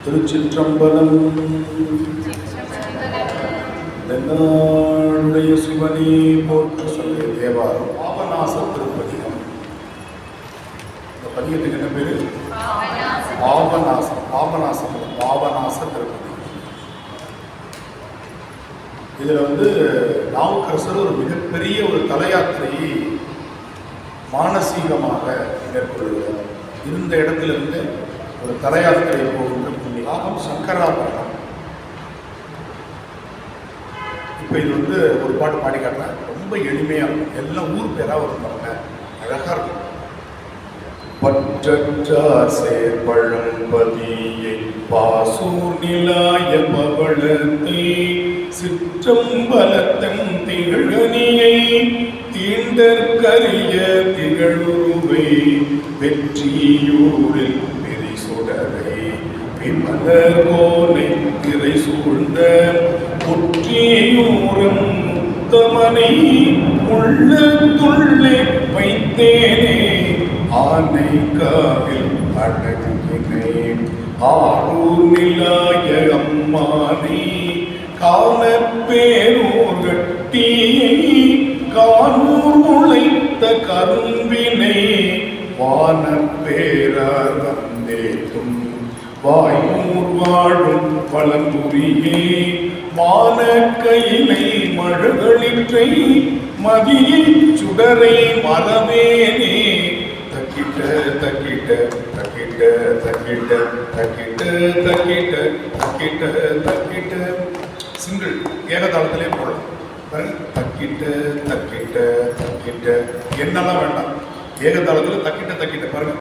திருச்சிற்றம்பலம். தென்னாடுடைய சிவனே போற்று சொல்லிய தேவாரம் பாபநாச திருப்பதிகம். இந்த பதிகத்துக்கு என்ன பேரு? பாபநாசம். பாபநாசம் பாபநாச திருப்பதிகம். இதுல நாவுக்கரசர் ஒரு மிகப்பெரிய ஒரு தலையாத்திரையை மானசீகமாக மேற்கொள்கிறார். இருந்த இடத்திலிருந்து ஒரு தலையாத்திரை போகின்ற புண்ணியாகம் சங்கராபரணம். இப்போ இது ஒரு பாட்டு பாடி காட்டுறேன். ரொம்ப எளிமையாக இருக்கும். எல்லாம் ஊர் பேராக வருவாங்க. அழகாக இருக்கும். பற்றார் சேர்பழம்பதியை பாசூர் நிலாய பவளத்தை சிற்றம்பலத்தன் திகழனியை தீண்டற்கரிய திகழுருவை வெற்றியூரில் சுடரை விமலர் கோனை திரை சூழ்ந்த ஒற்றியூரம் முத்தமனை உள்ள துள்ளே வைத்தேனே ஆனை காவில் அடங்கினேன் ஆரூர் நிலாய அம்மானே கால பேரூர் கட்டியை கானூர் உழைத்த கரும்பினை வான பேரார் வந்தேற்றும் வாய்மூர் வாழும் பழம்புரியே மான கையிலை மழகளிற்றை மதியை சுடரை மரவேனே தக்கிட்ட தக்கிட்ட தக்கிட்ட தக்கிட்ட தக்கிட்ட தக்கிட்ட தக்கிட்ட தக்கிட்ட. சிங்கிள் ஏகதாளத்திலே போடலாம். தக்கிட்ட தக்கிட்ட தக்கிட்ட என்னெல்லாம் வேண்டாம். ஏகதாளத்தில் தக்கிட்ட தக்கிட்ட பாருங்க.